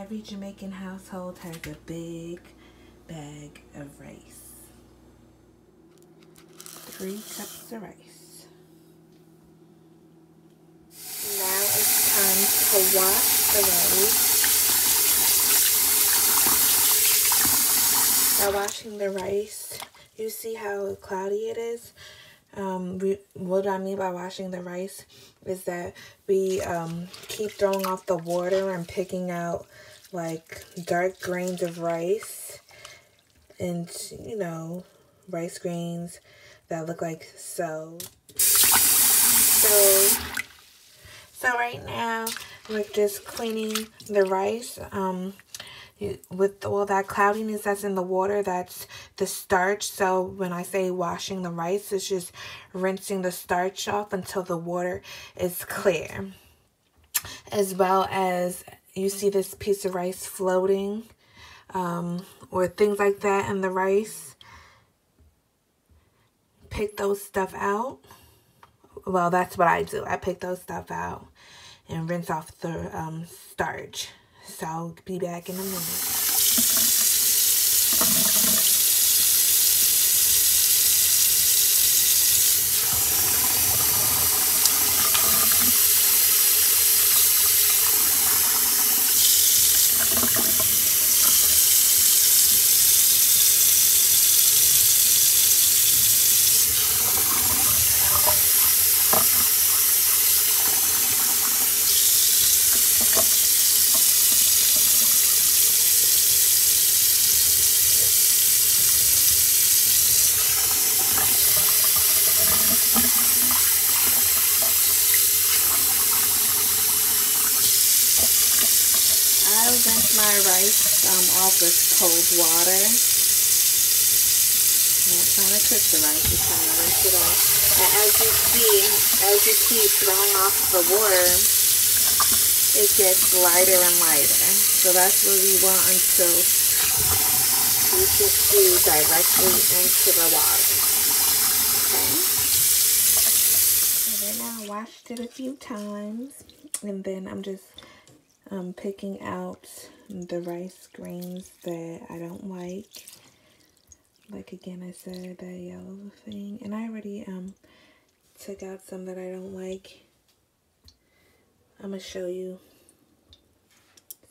Every Jamaican household has a big bag of rice. 3 cups of rice. Now it's time to wash the rice. By washing the rice, you see how cloudy it is? What I mean by washing the rice is that we keep throwing off the water and picking out like dark grains of rice and, you know, rice grains that look like so. So right now we're just cleaning the rice. With all that cloudiness that's in the water, that's the starch. So when I say washing the rice, it's just rinsing the starch off until the water is clear. As well as you see this piece of rice floating or things like that in the rice. Pick those stuff out. Well, that's what I do. I pick those stuff out and rinse off the starch. So I'll be back in a minute. I rinse my rice off with cold water. I'm not trying to cook the rice, just trying to rinse it off. And as you see, as you keep throwing off the water, it gets lighter and lighter. So that's what we want until you can see directly into the water. Okay? So right now I washed it a few times, and then I'm just picking out the rice grains that I don't like. Like again, I said, that yellow thing. And I already took out some that I don't like. I'm going to show you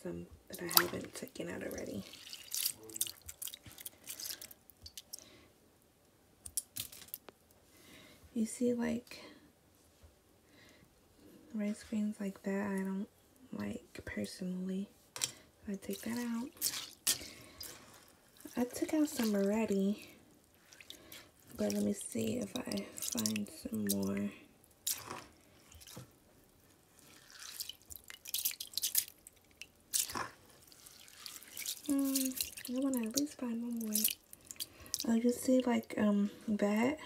some that I haven't taken out already. You see, like, rice grains like that, I don't like personally. I take that out. I took out some already, but let me see if I find some more. I want to at least find one more. Oh, you see, like that?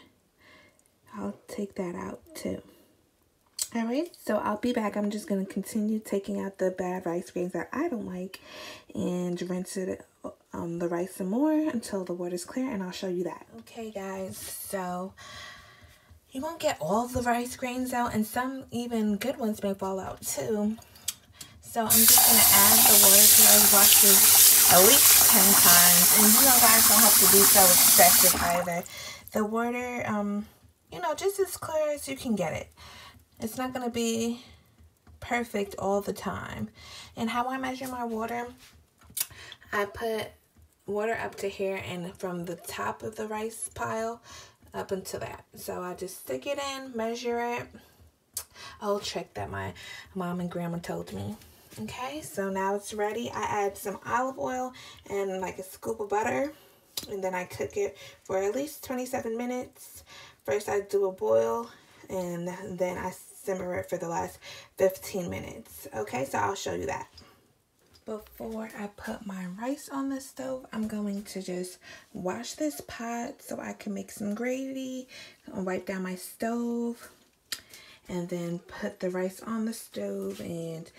I'll take that out too. Alright, so I'll be back. I'm just going to continue taking out the bad rice grains that I don't like and rinse it the rice some more until the water's clear, and I'll show you that. Okay guys, so you won't get all the rice grains out, and some even good ones may fall out too. So I'm just going to add the water because I washed it at least 10 times, and you know guys don't have to be so excessive either. The water, you know, just as clear as you can get it. It's not going to be perfect all the time. And how I measure my water, I put water up to here and from the top of the rice pile up until that. So I just stick it in, measure it. Old trick that my mom and grandma told me. Okay, so now it's ready. I add some olive oil and like a scoop of butter. And then I cook it for at least 27 minutes. First I do a boil and then I simmer it for the last 15 minutes. Okay, so I'll show you that. Before I put my rice on the stove, I'm going to just wash this pot so I can make some gravy. I'll wipe down my stove and then put the rice on the stove and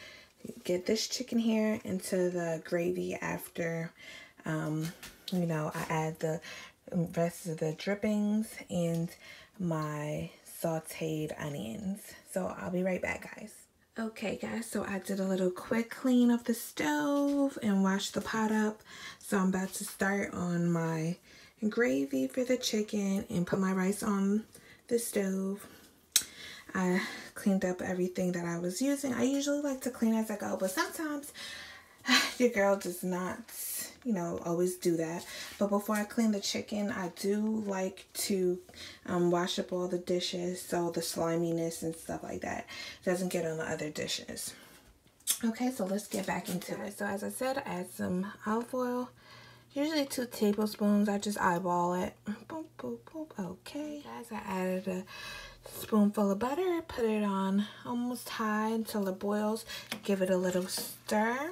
get this chicken here into the gravy after, you know, I add the rest of the drippings and my sauteed onions. So I'll be right back, guys. Okay guys, so I did a little quick clean of the stove and washed the pot up. So I'm about to start on my gravy for the chicken and put my rice on the stove. I cleaned up everything that I was using. I usually like to clean as I go, but sometimes your girl does not, you know, always do that. But before I clean the chicken, I do like to wash up all the dishes so the sliminess and stuff like that doesn't get on the other dishes. Okay, so let's get back into it. So as I said, I add some olive oil, usually 2 tablespoons. I just eyeball it. Boop, boop, boop. Okay, guys, I added a spoonful of butter, put it on almost high until it boils. Give it a little stir.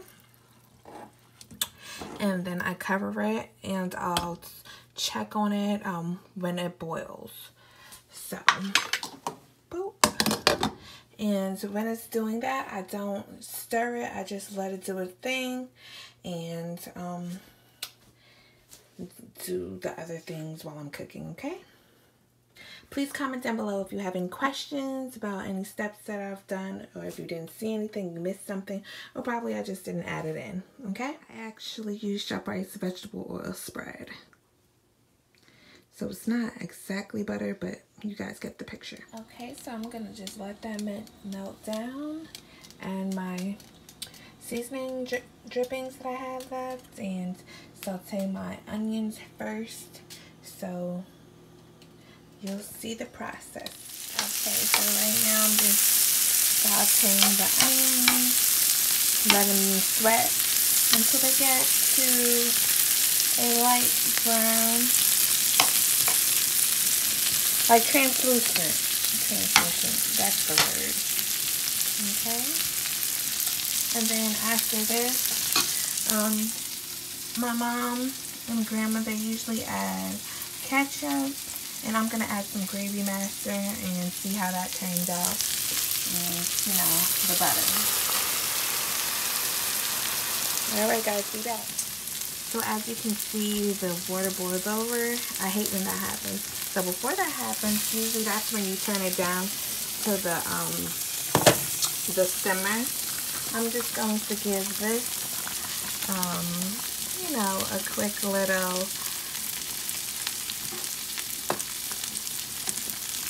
And then I cover it and I'll check on it when it boils. So, boop. And when it's doing that, I don't stir it. I just let it do its thing and do the other things while I'm cooking, okay? Please comment down below if you have any questions about any steps that I've done, or if you didn't see anything, you missed something, or probably I just didn't add it in, okay? I actually used ShopRite's vegetable oil spread. So it's not exactly butter, but you guys get the picture. Okay, so I'm gonna just let that melt down, and my seasoning drippings that I have left, and saute my onions first. So you'll see the process. Okay, so right now I'm just sauteing the onions, letting them sweat until they get to a light brown, like translucent. Translucent, that's the word. Okay, and then after this, my mom and grandma, they usually add ketchup. And I'm going to add some Gravy Master and see how that turns out. And, you know, the butter. Alright guys, be back. So as you can see, the water boils over. I hate when that happens. So before that happens, usually that's when you turn it down to the simmer. I'm just going to give this, you know, a quick little...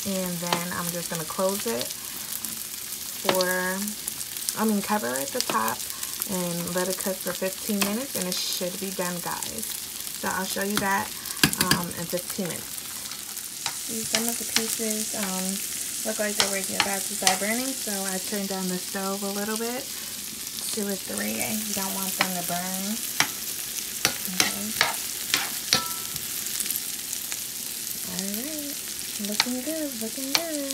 And then I'm just going to close it cover it at the top and let it cook for 15 minutes and it should be done, guys. So I'll show you that in 15 minutes. See, some of the pieces look like they were about to start burning, so I turned down the stove a little bit to a 3. You don't want them to burn. Okay. Alright. Looking good, looking good.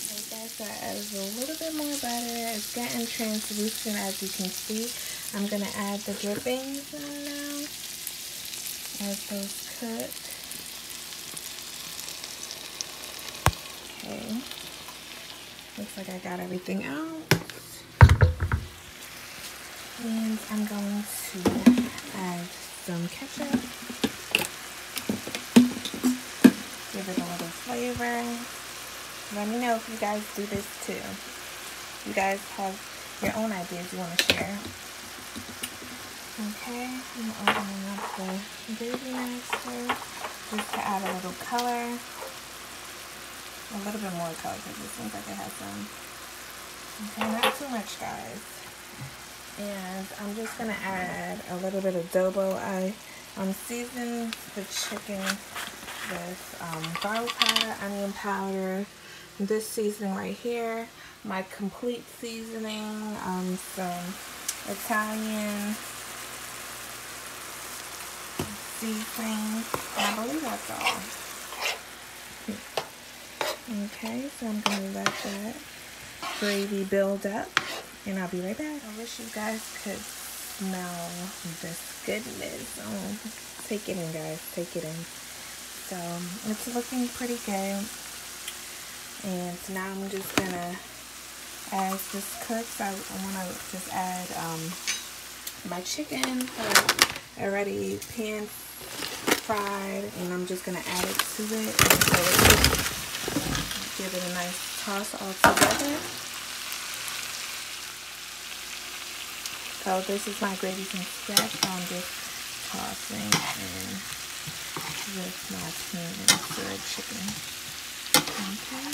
Okay guys, so I added a little bit more butter. It's getting translucent as you can see. I'm going to add the drippings on now as those cook. Okay. Looks like I got everything out. And I'm going to add some ketchup. Give it a little flavor. Let me know if you guys do this too. You guys have your own ideas you want to share. Okay, I'm opening up the Gravy Master just to add a little color. A little bit more color because it seems like it has some. Okay, not too much, guys. And I'm just going to add a little bit of adobo. I seasoned the chicken with garlic powder, onion powder, this seasoning right here, my complete seasoning, some Italian seasoning. I believe that's all. Okay, so I'm going to let that gravy build up, and I'll be right back. I wish you guys could smell this goodness. Oh, take it in, guys. Take it in. So it's looking pretty good. And now I'm just gonna, as this cooks, I want to just add my chicken already pan fried, and I'm just gonna add it to it. And so give it a nice toss all together. So this is my gravy from scratch. So I'm just tossing in with my pan and stirred chicken. Okay.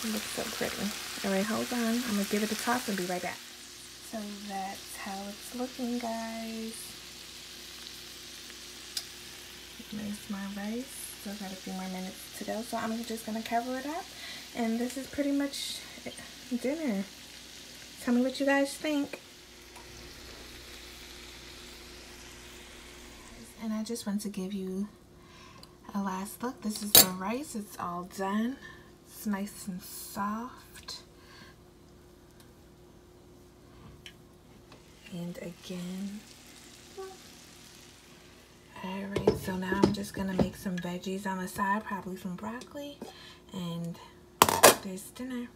It looks so pretty. Alright, hold on. I'm going to give it a toss and be right back. So that's how it's looking, guys. There's my rice. Still got a few more minutes to go. So I'm just going to cover it up. And this is pretty much dinner. Tell me what you guys think. And I just want to give you a last look. This is the rice. It's all done. It's nice and soft. And again. Alright, so now I'm just going to make some veggies on the side. Probably some broccoli. And there's dinner.